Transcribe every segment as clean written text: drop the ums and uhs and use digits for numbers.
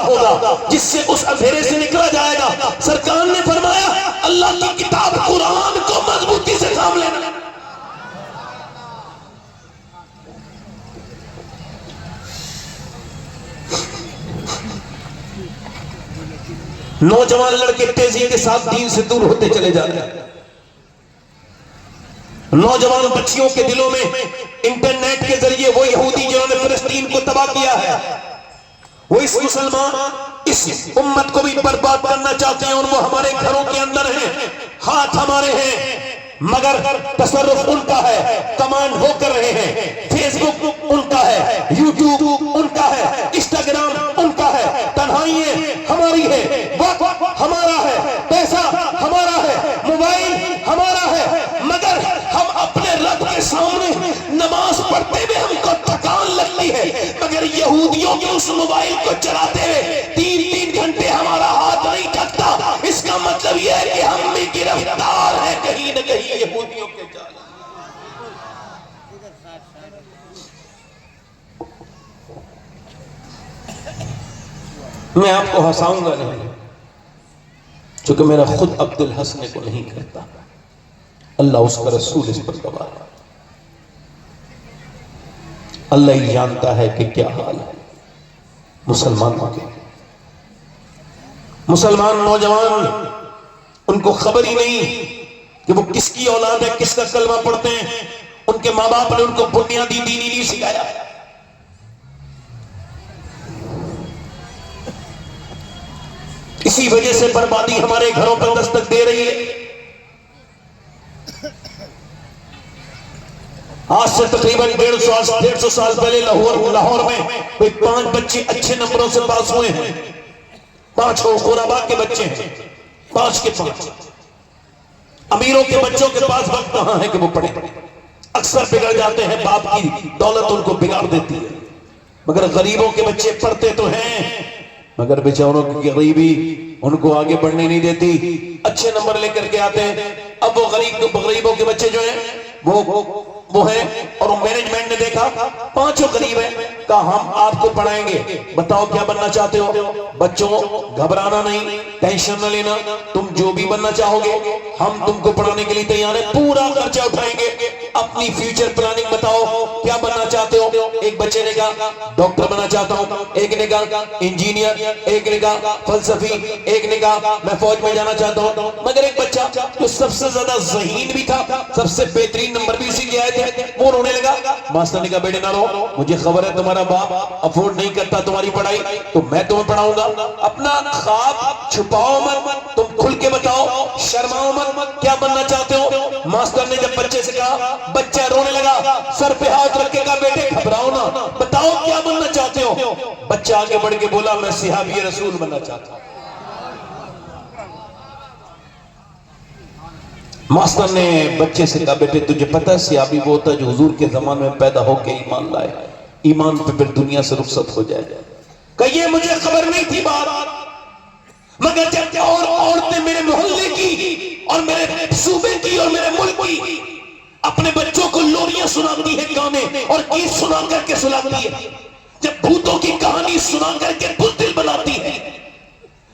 होगा जिससे उस अंधेरे से निकला जाएगा। सरकार ने फरमाया अल्लाह की किताब कुरान को मजबूती से थाम लेना। नौजवान लड़के तेजी के साथ दीन से दूर होते चले जा रहे हैं। नौजवान बच्चियों के दिलों में इंटरनेट के जरिए वो यहूदी जिन्होंने फिलिस्तीन को तबाह किया है, वो इस मुसलमान इस उम्मत को भी बर्बाद करना चाहते हैं। और वो हमारे घरों के अंदर हैं, हाथ हमारे हैं, मगर तसर्रुफ उनका है, कमांड वो कर रहे हैं। फेसबुक उनका है, यूट्यूब उनका है, इंस्टाग्राम उनका है, तन्हाइयां हमारी है, वक्त हमारा है, पैसा हमारा है, मोबाइल हमारा है, मगर हम अपने रब के सामने नमाज पढ़ते हुए हमको थकान लगती है, मगर यहूदियों के उस मोबाइल को चलाते हुए 3-3 घंटे हमारा हाथ नहीं थकता। इसका मतलब यह है कि हम भी गिरफ्तार हैं कहीं न कहीं यहूदियों के जाल। मैं आपको हंसाऊंगा नहीं, क्योंकि मेरा खुद अब्दुल हंसने को नहीं करता, अल्लाह उसका रसूल इस पर गवाह। अल्लाह ही जानता है कि क्या हाल है मुसलमानों के। मुसलमान नौजवान, उनको खबर ही नहीं कि वो किसकी औलाद है, किसका कलमा पढ़ते हैं। उनके माँ बाप ने उनको बुनियादी दीन ही नहीं सिखाया। इसी वजह से बर्बादी हमारे घरों पर दस्तक दे रही है। आज से तकरीबन 150 साल पहले लाहौर में कोई 5 बच्चे अच्छे नंबरों से पास हुए हैं। 5 खुराबा के बच्चे हैं, 5 के 5। अमीरों के बच्चों के पास वक्त कहां है कि वो पढ़े। अक्सर बिगड़ जाते हैं, बाप की दौलत उनको बिगाड़ देती है। मगर गरीबों के बच्चे पढ़ते तो हैं, मगर बेचारों की गरीबी उनको आगे बढ़ने नहीं देती। अच्छे नंबर लेकर के आते हैं। अब वो गरीबों के बच्चे जो हैं वो है, और मैनेजमेंट ने देखा 5 गरीब है, कहा हम आपको पढ़ाएंगे, बताओ क्या बनना चाहते हो। बच्चों घबराना नहीं, टेंशन न लेना, तुम जो भी बनना चाहोगे हम तुमको पढ़ाने के लिए तैयार है, पूरा खर्चा उठाएंगे। अपनी फ्यूचर प्लानिंग बताओ, क्या बनना चाहते हो। एक बच्चे ने कहा डॉक्टर बनना चाहता हूं, एक ने कहा इंजीनियर, एक ने कहा फलसफी, एक ने कहा मैं फौज में जाना चाहता हूं। मगर एक बच्चा जो सबसे ज्यादा ज़हीन भी था, सबसे बेहतरीन नंबर भी उसी के आए थे, वो रोने लगा। मास्टर ने कहा बेटे ना रो, मुझे खबर है तुम्हारा बाप अफोर्ड नहीं करता तुम्हारी पढ़ाई, तो मैं तुम्हें पढ़ाऊंगा। अपना ख्वाब छुपाओ मत, तुम खुल के बताओ, शर्माओ मत, क्या बनना चाहते हो। मास्टर ने जब बच्चे से कहा, बच्चा रोने लगा, सर पे हाथ रख के कहा बेटे घबराओ ना, बताओ क्या बनना चाहते हो। बच्चा आगे बढ़ के बोला मैं सिहाबी रसूल बनना चाहता हूं। मास्टर ने बच्चे से कहा बेटे तुझे पता है सियाबी वो होता है जो हुजूर के जमाने में पैदा होके ईमान लाए, ईमान पे फिर दुनिया से रुखसत हो जाए। कहिए मुझे खबर नहीं थी बात, मगर जब और औरतें मेरे मोहल्ले की और मेरे सूबे की और मेरे मुल्क की अपने बच्चों को लोरियां सुनाती है, गाने और गीत सुना करके सुनाती है, जब भूतों की कहानी सुना करके बुज़दिल बनाती है,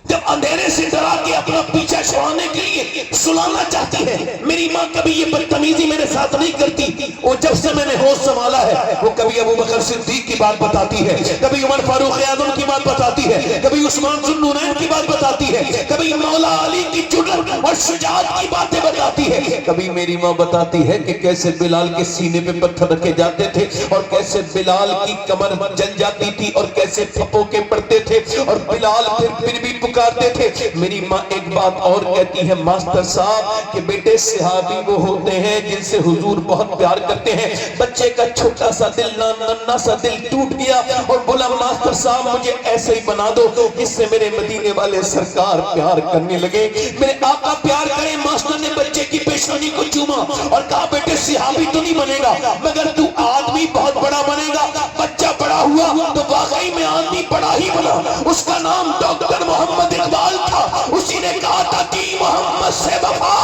जब अंधेरे से डरा के अपना पीछा छुड़ाने के लिए सुलाना चाहती है। मेरी माँ कभी ये बदतमीजी मेरे साथ नहीं करती। और जब से मैंने होश संभाला है, वो कभी अबू बकर सिद्दीक की बात बताती है, कभी उमर फारूक आज़म की बात बताती है, कभी उस्मान ज़ुन्नूरैन की बात बताती है, कभी मौला अली की जुर्रत और शुजाअत की बातें बताती है। कभी मेरी माँ बताती है कि कैसे बिलाल के सीने पे पत्थर रखे जाते थे और कैसे बिलाल की कमर जल जाती थी और कैसे फपोके पड़ते थे और बिलाल फिर भी पुकारते थे। मेरी माँ एक बात और कहती है मास्टर साहब कि बेटे सहाबी वो होते हैं जिनसे हुजूर बहुत प्यार करते हैं। बच्चे का छोटा सा दिल, नन्ना सा दिल टूट गया और बोला मास्टर साहब मुझे ऐसे ही बना दो जिससे मेरे मदीने वाले सरकार प्यार करने लगे, मेरे आका प्यार करें। मास्टर ने बच्चे की पेशानी को चूमा और कहा बेटे सहाबी तो नहीं बनेगा, मगर तू आदमी बहुत बड़ा बनेगा। बच्चा बड़ा हुआ तो वाकई में आदमी बड़ा ही बना। उसका नाम डॉक्टर मोहम्मद इकबाल था। उसी ने कहा था कि मोहम्मद से वफा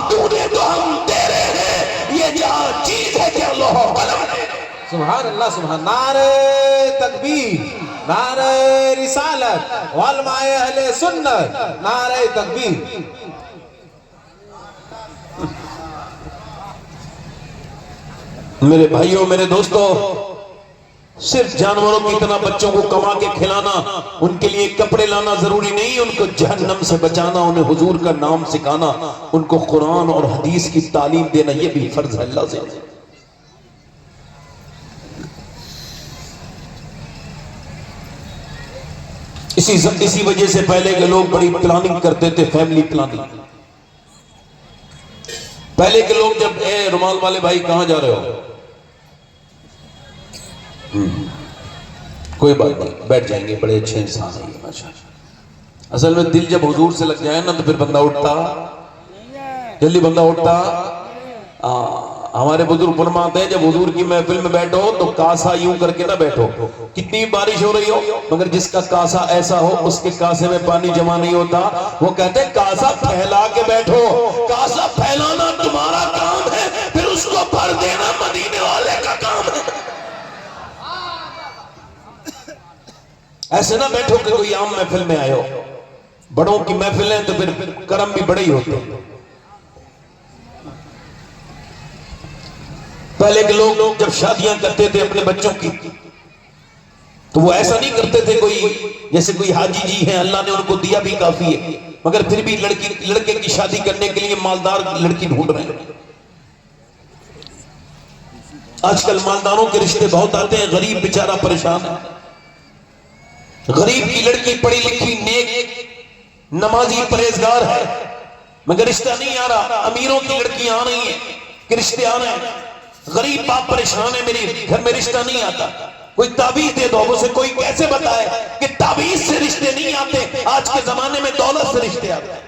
तूने तो हम तेरे हैं, ये क्या चीज है कि अल्लाह कलम है। सुभान अल्लाह, सुभान। नारे तकबीर, नारे रिसालत, वलमाए अहले सुन्नत, नारे तकबीर। मेरे भाइयों, मेरे दोस्तों, सिर्फ जानवरों की तरह बच्चों को कमा के खिलाना, उनके लिए कपड़े लाना जरूरी नहीं, उनको जहन्नम से बचाना, उन्हें हुजूर का नाम सिखाना, उनको कुरान और हदीस की तालीम देना, यह भी फर्ज है अल्लाह से। इसी वजह से पहले के लोग बड़ी प्लानिंग करते थे, फैमिली प्लानिंग। पहले के लोग जब रुमाल वाले भाई कहां जा रहे हो, कोई बात नहीं, बैठ जाएंगे, बड़े अच्छे इंसान है ये माशाअल्लाह। असल में दिल जब हुजूर से लग जाए ना तो फिर बंदा उठता, जल्दी बंदा उठता। हमारे बुजुर्ग फरमाते हैं जब हुजूर की महफिल में बैठो तो कासा यूं करके ना बैठो, कितनी बारिश हो रही हो मगर जिसका कासा ऐसा हो उसके कासे में पानी जमा नहीं होता। वो कहते हैं कासा फैला के बैठो, कासा फैलाना तुम्हारा काम है, फिर उसको भर देना मदीने वाले का काम है। ऐसे ना बैठो कि कोई आम महफिल में आए हो, बड़ों की महफिल है तो फिर कर्म भी बड़े ही होते हैं। पहले के लोग जब शादियां करते थे अपने बच्चों की तो वो ऐसा नहीं करते थे कोई जैसे कोई हाजी जी हैं, अल्लाह ने उनको दिया भी काफी है मगर फिर भी लड़के की शादी करने के लिए मालदार लड़की ढूंढ रहे हैं। आजकल मालदारों के रिश्ते बहुत आते हैं, गरीब बेचारा परेशान है। गरीब की लड़की पढ़ी लिखी, नेक, नमाजी, परहेजगार है मगर रिश्ता नहीं आ रहा। अमीरों की लड़कियां आ रही हैं कि रिश्ते आ रहे हैं, गरीब बाप परेशान है, मेरे घर में रिश्ता नहीं आता, कोई ताबीज दे दो। मुझे कोई कैसे बताए कि ताबीज से रिश्ते नहीं आते, आज के जमाने में दौलत से रिश्ते आते हैं।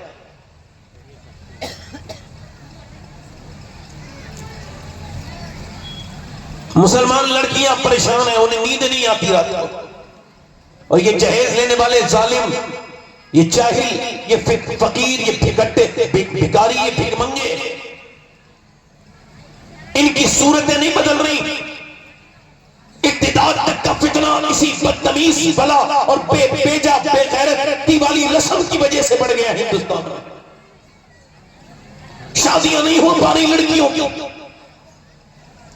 मुसलमान लड़कियां परेशान है, उन्हें नींद नहीं आती रात को, और ये जहेज लेने वाले जालिम, ये जाहिल, ये फकीर, ये भिकट्टे भिखारी, ये भिखमंगे, इनकी सूरतें नहीं बदल रही। इक्तिदार तक का फितना इसी बदतमीज बला और बेजा बेगैरती वाली रस्म की वजह से बढ़ गया हिंदुस्तान में। शादियां नहीं हो पा रही लड़कियों की।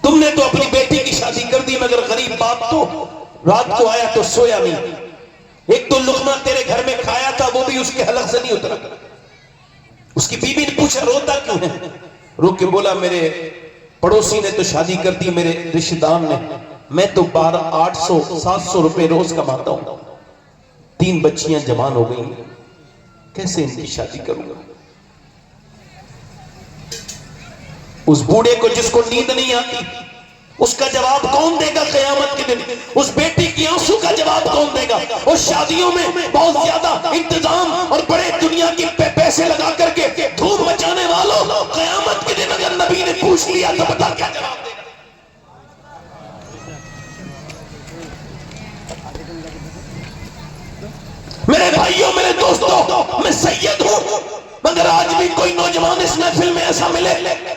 तुमने तो अपनी बेटी की शादी कर दी मगर गरीब बाप तो रात को आया तो सोया नहीं। एक तो लुकमा तेरे घर में खाया था वो भी उसके हलक से नहीं उतरा। उसकी बीवी ने पूछा रोता क्यों है, रो के बोला मेरे पड़ोसी ने तो शादी कर दी, मेरे रिश्तेदार ने, मैं तो 800-700 रुपए रोज कमाता हूं, 3 बच्चियां जवान हो गई, कैसे इनकी शादी करूंगा। उस बूढ़े को जिसको नींद नहीं आती उसका जवाब कौन देगा क़यामत के दिन? उस बेटी की आंसू का जवाब कौन देगा? उस शादियों में बहुत ज्यादा इंतजाम और बड़े दुनिया के पैसे लगा करके धूम मचाने वालों, क़यामत के दिन अगर नबी ने पूछ लिया तो बता क्या जवाब देगा? मेरे भाइयों, मेरे दोस्तों, मैं सैयद हूं मगर आज भी कोई नौजवान इस महफिल में ऐसा मिले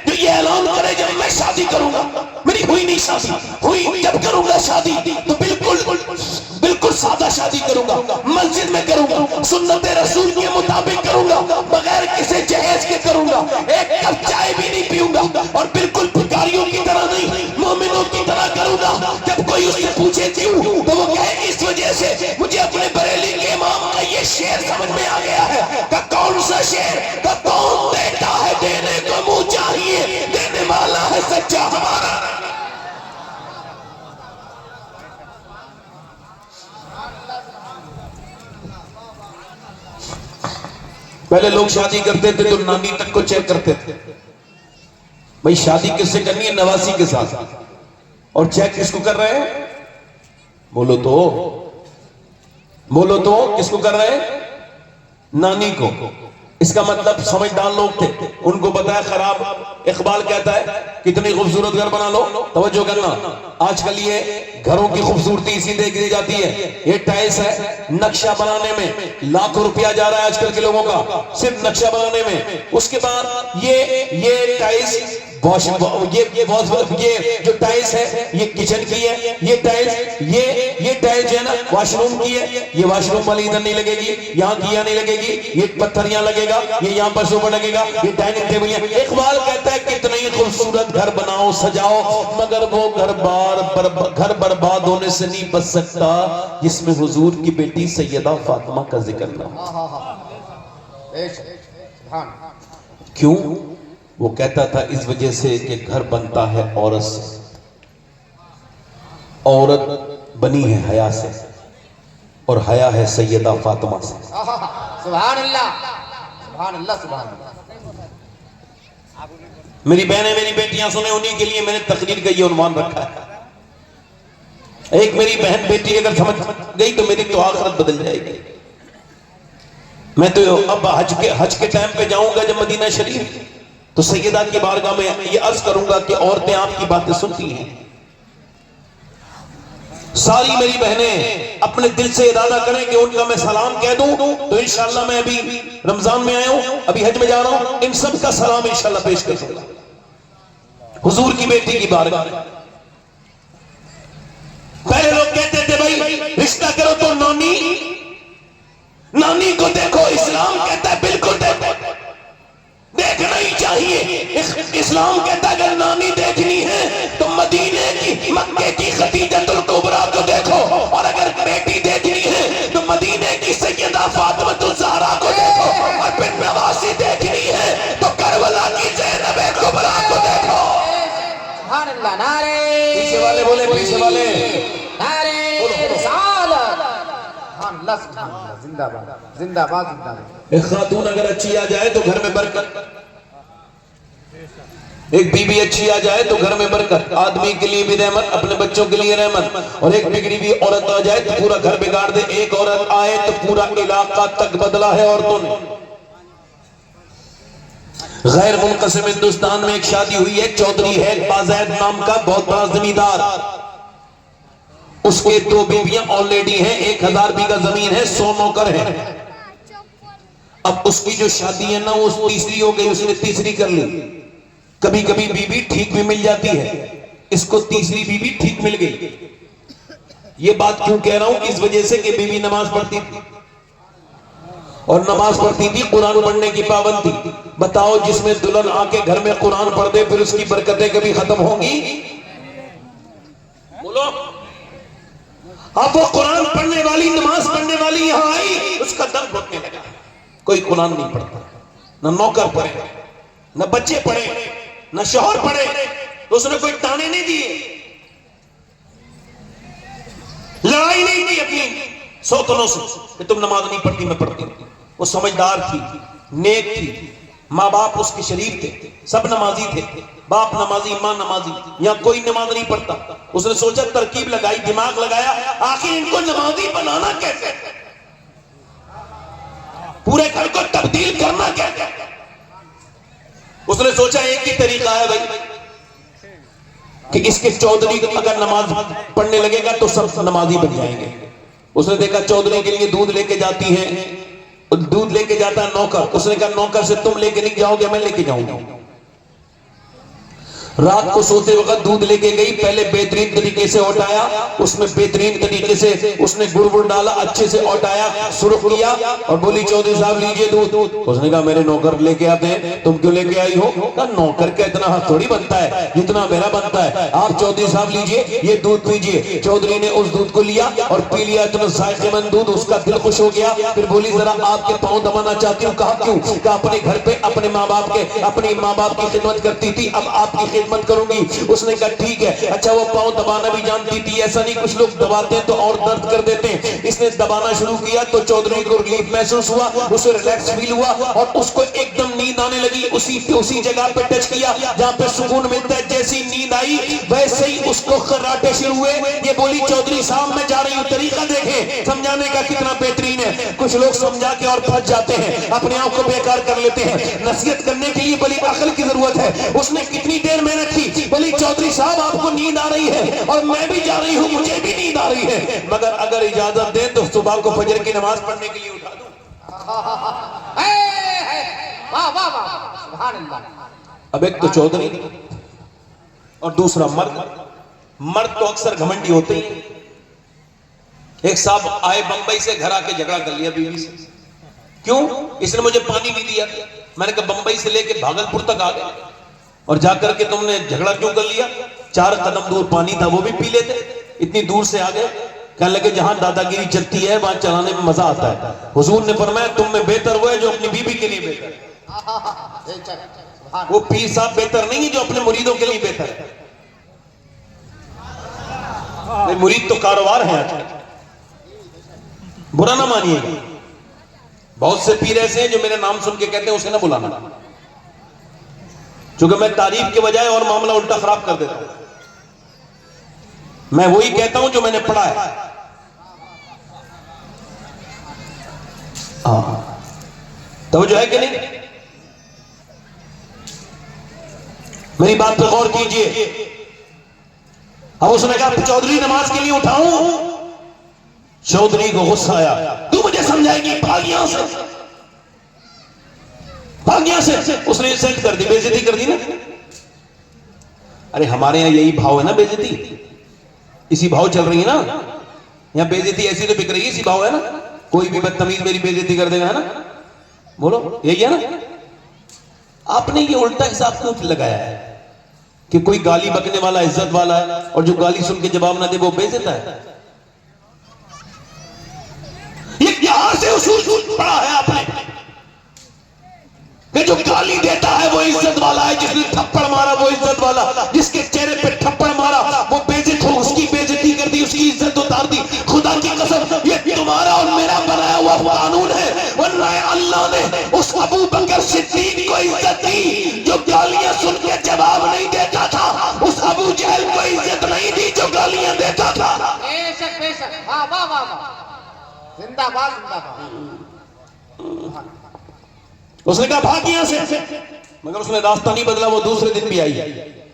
जो ये ऐलान करे जब मैं शादी करूंगा, मेरी हुई नहीं शादी, हुई जब करूंगा शादी तो बिल्कुल सादा शादी करूंगा, मस्जिद में करूंगा, सुन्नत रसूल के मुताबिक करूंगा, बगैर किसी जहेज के करूंगा, एक कप चाय भी नहीं पीऊंगा और बिल्कुल भिखारियों की तरह नहीं, मोमिनों की तरह करूंगा। जब कोई उससे पूछे क्यों तो वो कहे इस वजह से मुझे अपने बरेली के इमाम का ये शेर समझ में आ गया है। का कौन सा शेर? का कौन देता है देने को मुंह चाहिए, देने वाला है सच्चा हमारा। पहले लोग शादी करते थे तो नानी तक को चेक करते थे, भाई शादी किससे करनी है? नवासी के साथ। और चेक किसको कर रहे हैं? बोलो तो किसको कर रहे हैं? नानी को। इसका मतलब समझदार लोग थे, उनको पता है खराब। इकबाल कहता है कितनी खूबसूरत घर बना लो, तवज्जो करना, आजकल ये घरों की खूबसूरती इसी देखी जाती है। ये टाइल्स है, नक्शा बनाने में लाखों रुपया जा रहा है आजकल के लोगों का, सिर्फ नक्शा बनाने में। उसके बाद ये टाइल्स ये जो टाइल्स है ये किचन की है, ये टाइल्स जो है ना वॉशरूम की है, ये वॉशरूम वाली इधर नहीं लगेगी, यहाँ की यहाँ नहीं लगेगी, ये पत्थर यहाँ लगेगा, ये यहाँ पर सोफा लगेगा, ये डाइनिंग टेबल है। इकबाल कहता है कितना ही खूबसूरत घर बनाओ सजाओ, मगर वो घर बर्बाद होने से नहीं बच सकता जिसमें हुजूर की बेटी सैयदा फातिमा का जिक्र ना हो। क्यों? वो कहता था इस वजह से कि घर बनता है औरत से, औरत बनी है हया से, और हया है सैयदा फातिमा से। सुभान अल्लाह, सुभान अल्लाह, सुभान अल्लाह। मेरी बहनें मेरी बेटियां सुने, उन्हीं के लिए मैंने तकरीर का ये उन्वान रखा है। एक मेरी बहन बेटी अगर समझ गई तो मेरी तो आखिरत बदल जाएगी। मैं तो अब हज के टाइम पे जाऊंगा जब मदीना शरीफ, तो सैयदा की बारगाह में ये अर्ज करूंगा कि औरतें आपकी बातें सुनती हैं। सारी मेरी बहनें अपने दिल से इरादा करें कि उनका मैं सलाम कह दूं, तो इंशाल्लाह मैं अभी रमजान में आया हूं, अभी हज में जा रहा हूं, इन सब का सलाम इंशाल्लाह पेश कर दूंगा हुजूर की बेटी की बारगाह में। पहले लोग कहते थे भाई रिश्ता करो तो नानी को देखो, इस्लाम कहता है बिल्कुल देखो, देखना ही चाहिए। इस्लाम कहता है अगर नानी देखनी है तो मदीने की मक्के की खदीजतुल कुबरा को देखो, और अगर बेटी देखनी है तो मदीने की सैयदा फातिमा ज़हरा को देखो, और फिर नवासी देखनी है तो करबला की ज़ैनब कुबरा को देखो। सुभान अल्लाह। नारे पीछे वाले बोले, पीछे वाले नारे रिसालत। सुभान अल्लाह, सुभान अल्लाह। जिंदाबाद, जिंदाबाद, जिंदाबाद। एक खातून अगर अच्छी आ जाए तो घर में बरकत, एक बीबी अच्छी आ जाए तो घर में बरकत, आदमी के लिए भी रहमत, अपने बच्चों के लिए रहमत, और एक बिगड़ी हुई औरत आ जाए तो पूरा घर बिगाड़ दे। एक औरत आए तो पूरा इलाका तक बदला है औरतों ने। गैर मुनक़सिम हिंदुस्तान में एक शादी हुई है, चौधरी है बाज़ैद नाम का बहुत बड़ा जमींदार, उसके 2 बीवियां ऑलरेडी हैं, 1000 बीघा जमीन है, 100 नौकर है। अब उसकी जो शादी है ना वो तीसरी हो गई, उसने तीसरी कर ली। कभी कभी बीवी ठीक भी मिल जाती है, इसको तीसरी बीवी ठीक मिल गई। ये बात क्यों कह रहा हूं? इस वजह से कि बीवी नमाज पढ़ती थी, और नमाज पढ़ती थी, कुरान पढ़ने की पाबंद थी। बताओ जिसमें दुल्हन आके घर में कुरान पढ़ दे फिर उसकी बरकतें कभी खत्म होंगी? बोलो। अब वो कुरान पढ़ने वाली, नमाज पढ़ने वाली यहां आई, उसका दम घुटने लगा। कोई कुरान नहीं पढ़ता, न नौकर पढ़े, न बच्चे पढ़े, न शौहर पढ़े, तो उसने कोई ताने नहीं दिए, लड़ाई नहीं की अपनी सौतनों से कि तुम नमाज नहीं पढ़ती मैं पढ़ती हूं। वो समझदार थी, नेक थी, माँ बाप उसके शरीफ थे, सब नमाजी थे, बाप नमाजी, माँ नमाजी, यहाँ कोई नमाज नहीं पढ़ता। उसने सोचा, तरकीब लगाई, दिमाग लगाया, आखिर इनको नमाजी बनाना कैसे, पूरे घर को तब्दील करना कैसे। उसने सोचा एक ही तरीका है भाई कि इसके चौधरी अगर नमाज पढ़ने लगेगा तो सब नमाजी बन जाएंगे। उसने देखा चौधरी के लिए दूध लेके जाती है, दूध लेके जाता है नौकर। उसने कहा नौकर से तुम लेके नहीं जाओगे, मैं लेके जाऊंगा। रात को सोते वक्त दूध लेके गई, पहले बेहतरीन तरीके से औटाया, उसमें बेहतरीन तरीके से उसने गुड़ डाला, अच्छे से औटाया, सुरख किया, और बोली चौधरी साहब लीजिए दूध। उसने कहा मेरे नौकर लेके आते हैं, तुम क्यों लेके आई हो? कहा नौकर का इतना हक थोड़ी बनता है जितना मेरा बनता है, आप चौधरी साहब लीजिए ये दूध पीजिए। चौधरी ने उस दूध को लिया और पी लिया, इतना जायकेमंद दूध, उसका दिल खुश हो गया। फिर बोली जरा आपके पांव दबाना चाहती हूँ। कहा क्यों? कहा अपने घर पे अपने माँ बाप के, अपनी माँ बाप की खिदमत करती थी, अब आपकी मत करूंगी। उसने कहा ठीक है। अच्छा वो पांव दबाना भी जानती थी, ऐसा नहीं कुछ लोग दबाते हैं तो और दर्द कर देते हैं। इसने दबाना शुरू किया तो चौधरी को रिलीफ महसूस हुआ, उसे रिलैक्स फील हुआ, और उसको एकदम नींद आने लगी। उसी जगह पे टच किया जहां पे सुकून मिलता है। जैसी नींद आई वैसे ही उसको खर्राटे शुरू हुए। ये बोली चौधरी साहब मैं जा रही हूँ। तरीका देखें समझाने का कितना बेहतरीन है। कुछ लोग समझा के और फंस जाते हैं, अपने आप को बेकार कर लेते हैं। नसीहत करने के लिए बड़ी अकल की जरूरत है। उसने कितनी देर मेहनत की, बोली चौधरी साहब आपको नींद आ रही है और मैं भी जा रही हूँ, मुझे भी नींद आ रही है, मगर अगर इजाजत दे तो सुबह को फजर की नमाज पढ़ने के लिए उठा दूं। वाह वाह वाह, सुभान अल्लाह। अब एक तो चौधरी और दूसरा मर्द। मर्द तो अक्सर घमंडी होते ही। एक साहब आए बंबई से, घर आके झगड़ा कर लिया बीवी से। क्यों? इसने मुझे पानी नहीं दिया। मैंने कहा बंबई से लेके भागलपुर तक आ गए और जाकर के तुमने झगड़ा क्यों कर लिया? 4 कदम दूर पानी था, वो भी पी लेते। इतनी दूर से आ गए। कहने लगे जहां दादागिरी चलती है वहां चलाने में मजा आता है। हुजूर ने फरमाया तुम में बेहतर वो है जो अपनी बीवी के लिए बेहतर है। वो पीर साहब बेहतर नहीं है जो अपने मुरीदों के लिए बेहतर है। मुरीद तो कारोबार है आज, बुरा ना मानिएगा। बहुत से पीर ऐसे हैं जो मेरे नाम सुन के कहते हैं उसे ना बुलाना, क्योंकि मैं तारीफ के बजाय और मामला उल्टा खराब कर देता हूं। मैं वही कहता हूं जो मैंने पढ़ा है। तो जो है कि नहीं, मेरी बात पर गौर कीजिए। अब उसने कहा चौधरी नमाज के लिए उठाऊं। चौधरी को गुस्सा आया, तू मुझे समझाएगी? भाग यहां से, भाग यहां से। उसने सेट कर दी, बेइज्जती कर दी ना। अरे हमारे यहां यही भाव है ना, बेइज्जती इसी भाव चल रही है ना। यहां बेइज्जती ऐसी तो बिक रही है, इसी भाव है ना। कोई भी बदतमीज मेरी बेइज्जती कर देगा, है ना। बोलो यही है ना। आपने ये उल्टा हिसाब क्यों लगाया है कि कोई गाली बकने वाला इज्जत वाला है और जो गाली सुन के जवाब ना दे वो बेइज्जत है? ये यहां से उसूल पढ़ा है आपने कि जो गाली देता है वो इज्जत वाला है, जिसने थप्पड़ मारा वो इज्जत वाला, जिसके चेहरे पे थप्पड़ मारा वो बेइज्जत हो, उसकी बेइज्जती कर दी, उसकी इज्जत उतार दी। खुदा की कसम ये तुम्हारा और मेरा बनाया हुआ कानून है, वरना अल्लाह ने उस अबू बकर सिद्दीक को इज्जत दी जो गालियां सुन के जवाब नहीं देता था। उस अबू जहल को इज्जत नहीं दी जो गालियां देता था। बेशक बेशक, वाह वाह वाह, जिंदाबाद जिंदाबाद। उसने कहा भाग यहां से, मगर उसने रास्ता नहीं बदला। वो दूसरे दिन भी आई,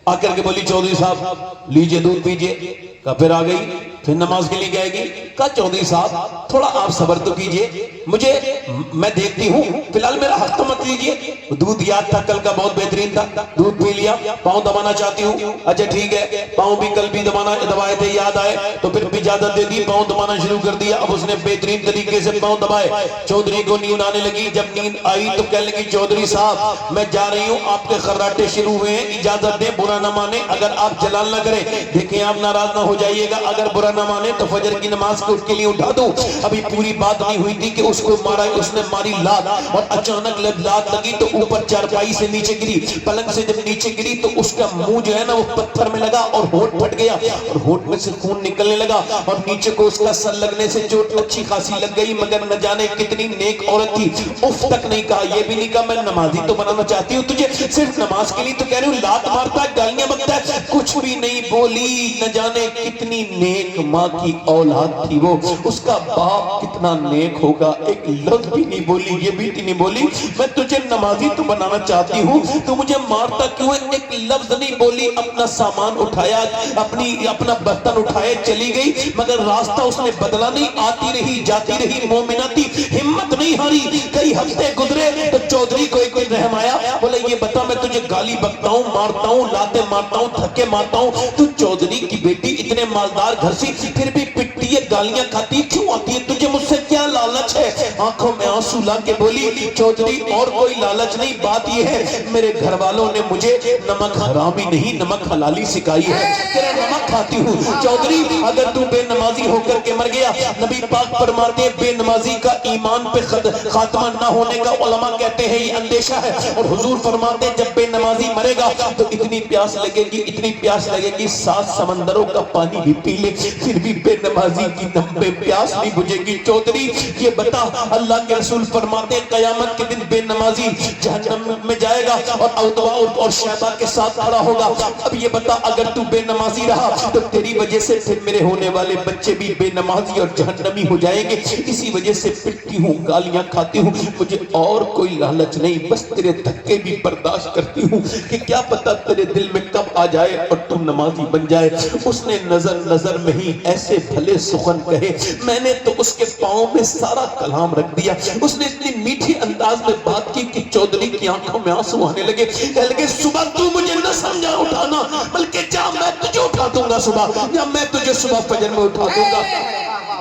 आकर के बोली चौधरी साहब लीजिए दूध पीजिए। का फिर आ गई, फिर नमाज के लिए जाएगी। कहा चौधरी साहब थोड़ा आप सब्र तो कीजिए, मुझे मैं देखती हूँ, फिलहाल मेरा हक तो मत लीजिए। दूध याद था कल का, बहुत बेहतरीन था, दूध पी लिया। पाँव दबाना चाहती हूँ, अच्छा ठीक है। पाँव भी कल भी दबाए थे, याद आए तो फिर भी इजाजत दे दी, पाँव दबाना शुरू कर दिया। अब उसने बेहतरीन तरीके से पाँव दबाए। चौधरी को नींद आने लगी। जब नींद आई तो कहने लगी चौधरी साहब मैं जा रही हूँ, आपके खर्राटे शुरू हुए हैं, इजाजत दे, बुरा ना माने। अगर आप जलाल न करें, देखिए आप नाराज ना हो जाइएगा। अगर बुरा ना माने तो फजर की नमाज को उसके लिए उठा दूं। अभी पूरी बात नहीं हुई थी कि उसको मारा, उसने मारी लात, और अचानक लात लगी तो ऊपर चारपाई से नीचे गिरी। पलंग से जब नीचे गिरी तो उसका मुंह जो है ना वो पत्थर में लगा और होंठ फट गया और होंठ में से खून निकलने लगा और नीचे को उसका सर लगने से चोट अच्छी खासी लग गई। मगर न जाने कितनी नेक औरत थी, उफ तक नहीं कहा, ये भी नहीं कहा मैं नमाजी तो बनाना चाहती हूँ तुझे, सिर्फ नमाज के लिए तो कह रही हूँ, लात मारता है, गालियां बकता है, कुछ भी नहीं बोली। न जाने कितनी नेक माँ की औलाद थी वो, उसका बाप कितना नेक होगा, एक लफ्ज भी नहीं बोली, ये भी नहीं बोली मैं तुझे नमाजी तो बनाना चाहती हूँ, तू मुझे मारता क्यों है, एक लफ्ज नहीं बोली। अपना सामान उठाया, अपना बर्तन उठाए चली गई। मगर रास्ता उसने बदला नहीं, आती रही जाती रही, मोमिना थी, हिम्मत नहीं हारी। कई हफ्ते गुजरे तो चौधरी को एक दिन रहम आया, बोले ये बता मैं तुझे गाली बकता हूँ, मारता हूँ, लाते मारता हूँ, थके मारता हूँ, तू चौधरी की बेटी इतने मालदार घर से फिर भी पिटती है, गालियां खाती क्यों आती है, तुझे मुझसे क्या लालच है? आंखों में आंसू ला के बोली चौधरी और कोई लालच नहीं, बात यह है मेरे घर वालों ने मुझे नमक हरामी नहीं नमक हलाली सिखाई है, तेरा नमक खाती हूँ। चौधरी अगर तू बेनमाजी होकर के मर गया, नबी पाक फरमाते हैं बेनमाजी का ईमान पे खात्मा ना होने का उलमा कहते हैं ये अंदेशा है। और हुजूर फरमाते हैं जब बेनमाजी मरेगा तो इतनी प्यास लगेगी, इतनी प्यास लगेगी 7 समंदरों का पानी भी पी ले फिर भी बेनमाजी की नब्बे प्यास नहीं बुझेगी। चौधरी ये बता, अल्लाह के रसूल फरमाते हैं कयामत के दिन बेनमाजी जहन्नम में जाएगा और अउतवा और शैबा के साथ खड़ा होगा। अब ये बता अगर तू बेनमाजी रहा तो तेरी वजह से फिर मेरे होने वाले बच्चे भी बेनमाजी और जहन्नमी हो जाएंगे। इसी वजह से पिटती हूँ, गालियां खाती हूँ, मुझे और कोई लालच नहीं, बस तेरे धक्के भी बर्दाश्त करती हूँ कि क्या पता तेरे दिल में कब आ जाए और तू नमाजी बन जाए। उसने नजर में ही ऐसे भले सुखन कहे, मैंने तो उसके पाँव में सारा कलम सलाम रख दिया। उसने इतनी मीठी अंदाज में बात की कि चौधरी की आंखों में आंसू आने लगे। कहने लगे सुबह तू मुझे न समझा उठाना, बल्कि जा मैं तुझे उठा दूंगा सुबह, या मैं तुझे सुबह फजर में उठा दूंगा।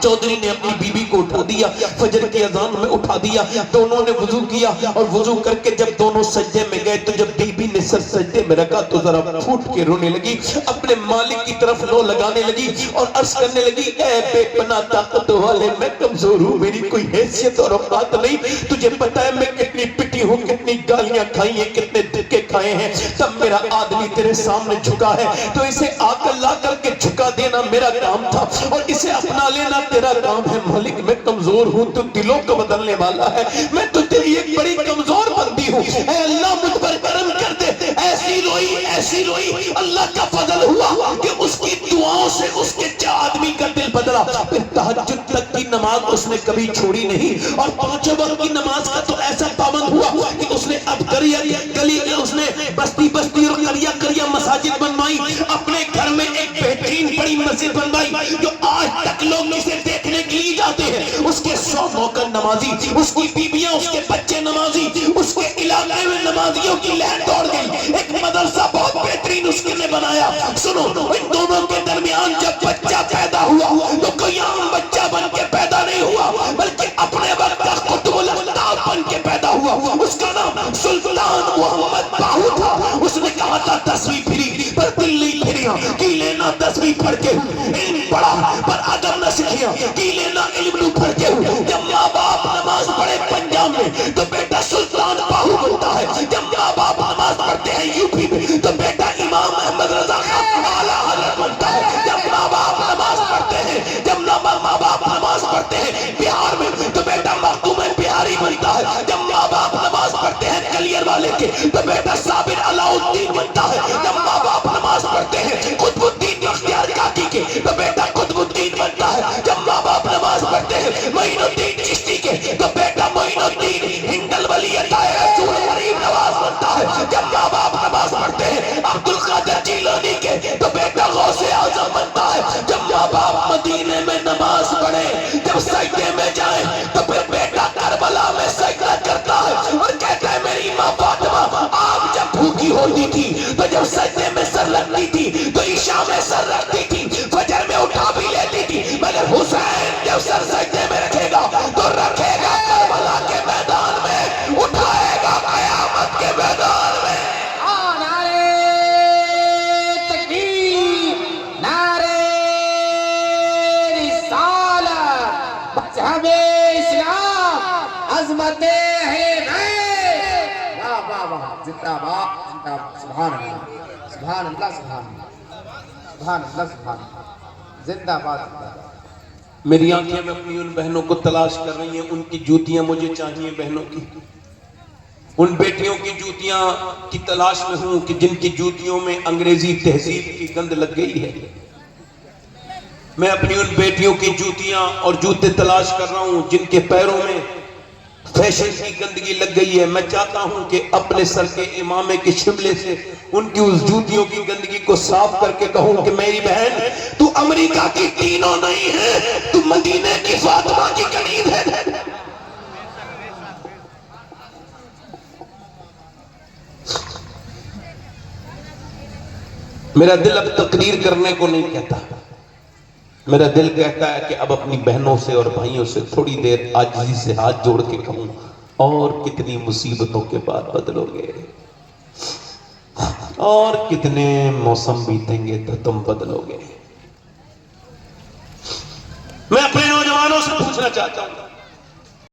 चौधरी ने अपनी बीबी को उठा दिया, फजर की अजान में उठा दिया। दोनों ने वुजू किया और वुजू करके जब दोनों सज्जे में गए तो जब बीबी ने सर सज्जे में रखा तो जरा फूट के रोने लगी, अपने मालिक की तरफ लो लगाने लगी और अर्ज करने लगी, ऐ बेपनाह ताकत वाले, मैं कमजोर हूँ, मेरी कोई हैसियत और औकात नहीं। तुझे पता है मैं कितनी पिटी हूँ, कितनी गालियां खाई हैं, कितने धक्के खाए हैं, तब मेरा आदमी तेरे सामने झुका है, तो इसे आकर ला करके झुका देना मेरा काम था और इसे अपना लेना तेरा काम है। मालिक मैं कमजोर हूँ, तू दिलों को बदलने वाला है, मैं तो तेरी एक बड़ी कमजोर बंदी हूँ। ऐ अल्लाह मुझ पर करम कर दे। ऐसी रोई अल्लाह का फजल हुआ कि उसकी दुआओं से उसके आदमी का दिल बदला। फिर तहज्जुद तक की नमाज उसने कभी छोड़ी नहीं और पांचों वक्त की नमाज का तो ऐसा पाबंद हुआ कि उसने अब गली उसने बस्ती और करिया मसाजिद बनवाई, अपने घर में एक बेहतरीन बड़ी मस्जिद बनवाई जो आज तक लोग इसे देखने के लिए जाते हैं। उसके 100 नौकर नमाजी, उसकी बीबियां उसके बच्चे नमाजी, उसके इलाके में नमाजियों की लहर दौड़ गई। एक मदरसा बहुत बेहतरीन उसने बनाया। सुनो, इन दोनों के दरमियान जब बच्चा पैदा हुआ तो कोई आम बच्चा बन के पैदा नहीं हुआ, बल्कि अपने वक्त का कुतुबुल अख्ताब बन के पैदा हुआ। उसका नाम सुल्तान मोहम्मद बाहू था। उसने कहा था 10वीं फिरी पर दिल नहीं फिरिया, की लेना 10वीं पढ़ के इल्म पढ़ा पर अदब न सीखिया, की लेना इल्म पढ़ के। जब माँ बाप नमाज पढ़े पंजाब में तो बेटा सुल्तान बाहू बनता है, जब माँ बाप नमाज पढ़ते हैं यूपी में तो बेटा इमाम अहमद रजा खान आला हजरत बनता है। जब माँ बाप नमाज पढ़ते हैं, जब माँ बाप नमाज पढ़ते हैं बिहार में तो बेटा मखदूम बिहारी बनता है। जब माँ बाप नमाज पढ़ते हैं कलियर वाले के तो बेटा साबिर अलाउद्दीन बनता है। जब माँ बाप नमाज पढ़ते हैं कुतुबुद्दीन बख्तियार काकी के तो बेटा कुतुबुद्दीन बनता है। जब माँ बाप नमाज पढ़ते हैं मोइनुद्दीन चिश्ती के तो बेटा मोइनुद्दीन हिंदल वली अताए रसूल गरीब नवाज बनता है। जब माँ बाप नमाज पढ़ते हैं अब्दुल कादिर जीलानी के तो बेटा गौसे आजम बनता है। जब माँ बाप मदीने में नमाज पढ़े, जब सजदे में जाए तो फिर बेटा करबला में सजदा करता है और कहता है मेरी माँ फातिमा आप जब भूखी होती थी तो जब सजदे में सर रखती थी तो ईशा में सर रखती थी, फजर में उठा भी लेती थी, मगर हुसैन जब सर सजदे में रखेगा तो रखेगा करबला के मैदान में, उठाएगा कयामत के मैदान में। जिंदाबाद जिंदाबाद, सुभान अल्लाह सुभान अल्लाह सुभान सुभान अल्लाह सुभान, जिंदाबाद। मेरी आंखें में अपनी उन बहनों को तलाश कर रही हैं, उनकी जूतियां मुझे चाहिए बहनों की, उन बेटियों की जूतियां की तलाश में हूं कि जिनकी जूतियों में अंग्रेजी तहजीब की गंध लग गई है। मैं अपनी उन बेटियों की जूतियां और जूते तलाश कर रहा हूं जिनके पैरों में फैशन की गंदगी लग गई है। मैं चाहता हूं कि अपने सर के इमामे के शिमले से उनकी उस जूतियों की गंदगी को साफ करके कहूं कि मेरी बहन तू अमेरिका की तीनों नहीं है, तू मदीने की फातिमा की करीब है। मेरा दिल अब तकरीर करने को नहीं कहता, मेरा दिल कहता है कि अब अपनी बहनों से और भाइयों से थोड़ी देर आजिज़ी से हाथ जोड़ के कहूं, और कितनी मुसीबतों के बाद बदलोगे, और कितने मौसम बीतेंगे तो तुम बदलोगे। मैं अपने नौजवानों से पूछना चाहता हूं,